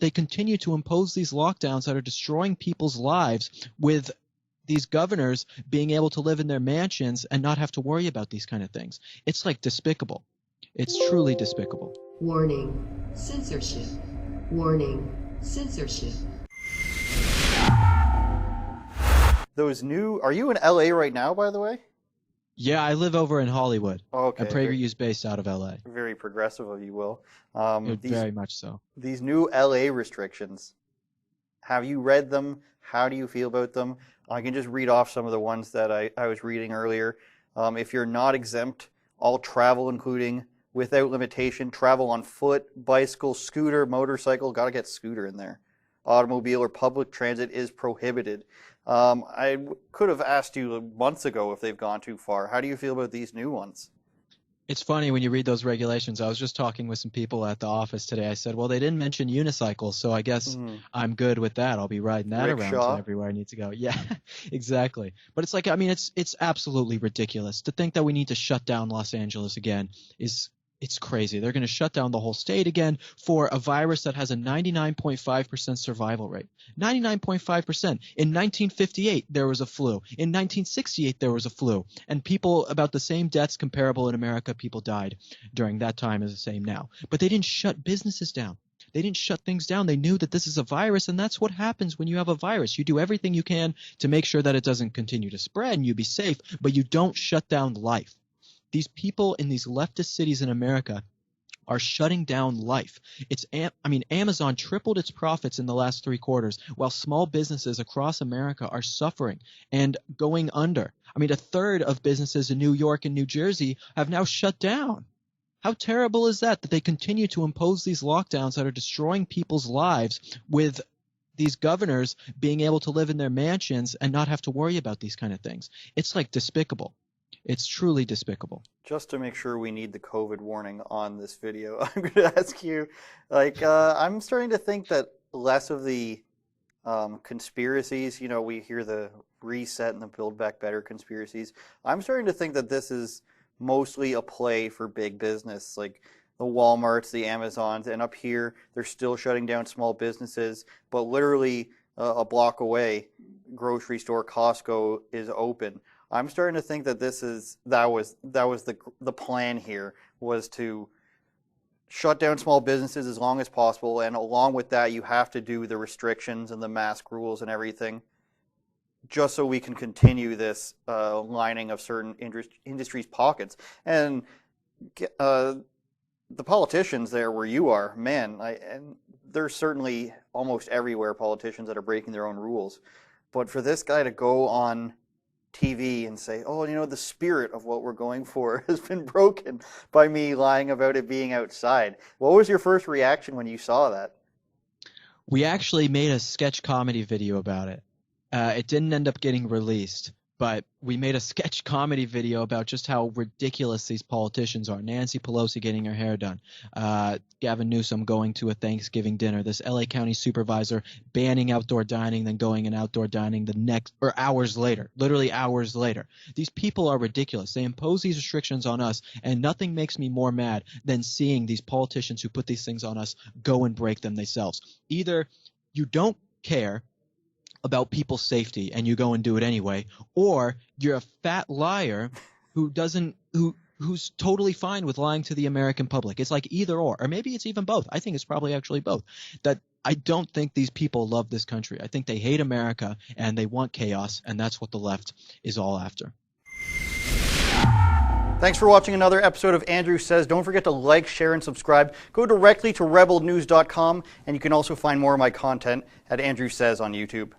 they continue to impose these lockdowns that are destroying people's lives, with these governors being able to live in their mansions and not have to worry about these kind of things. It's like despicable. It's truly despicable. Warning, censorship. Warning, censorship. Are you in LA right now, by the way? Yeah, I live over in Hollywood. Okay. And PragerU's based out of LA. Very progressive of you, Will. Very much so. These new LA restrictions, have you read them? How do you feel about them? I can just read off some of the ones that I was reading earlier. If you're not exempt, all travel, including without limitation, travel on foot, bicycle, scooter, motorcycle, got to get scooter in there, automobile or public transit is prohibited. I could have asked you months ago if they've gone too far. How do you feel about these new ones? It's funny when you read those regulations. I was just talking with some people at the office today. I said, well, they didn't mention unicycles, so I guess I'm good with that. I'll be riding that around to everywhere I need to go. Yeah, exactly. But it's like, I mean, it's absolutely ridiculous. To think that we need to shut down Los Angeles again it's crazy. They're going to shut down the whole state again for a virus that has a 99.5% survival rate. 99.5%. In 1958, there was a flu. In 1968, there was a flu. And people, about the same deaths comparable in America, people died during that time as the same now. But they didn't shut businesses down. They didn't shut things down. They knew that this is a virus, and that's what happens when you have a virus. You do everything you can to make sure that it doesn't continue to spread and you be safe, but you don't shut down life. These people in these leftist cities in America are shutting down life. Amazon tripled its profits in the last 3 quarters, while small businesses across America are suffering and going under. I mean, a third of businesses in New York and New Jersey have now shut down. How terrible is that they continue to impose these lockdowns that are destroying people's lives, with these governors being able to live in their mansions and not have to worry about these kind of things? It's like despicable. It's truly despicable. Just to make sure we need the COVID warning on this video, I'm going to ask you, I'm starting to think that less of the conspiracies, we hear the reset and the build back better conspiracies. I'm starting to think that this is mostly a play for big business, like the Walmarts, the Amazons, and up here, they're still shutting down small businesses, but literally a block away, grocery store Costco is open. I'm starting to think that that was the plan here, was to shut down small businesses as long as possible, and along with that, you have to do the restrictions and the mask rules and everything, just so we can continue this lining of certain industries' pockets. And the politicians there where you are, man, and there's certainly almost everywhere politicians that are breaking their own rules. But for this guy to go on TV and say, the spirit of what we're going for has been broken by me lying about it being outside. What was your first reaction when you saw that? We actually made a sketch comedy video about it. It didn't end up getting released, but we made a sketch comedy video about just how ridiculous these politicians are. Nancy Pelosi getting her hair done, Gavin Newsom going to a Thanksgiving dinner, this LA County supervisor banning outdoor dining, then going in outdoor dining hours later, literally hours later. These people are ridiculous. They impose these restrictions on us, and nothing makes me more mad than seeing these politicians who put these things on us go and break them themselves. Either you don't care about people's safety and you go and do it anyway, or you're a fat liar who's totally fine with lying to the American public. It's like either or maybe it's even both. I think it's probably actually both. That I don't think these people love this country. I think they hate America and they want chaos, and that's what the left is all after. Thanks for watching another episode of Andrew Says. Don't forget to like, share, and subscribe. Go directly to rebelnews.com, and you can also find more of my content at Andrew Says on YouTube.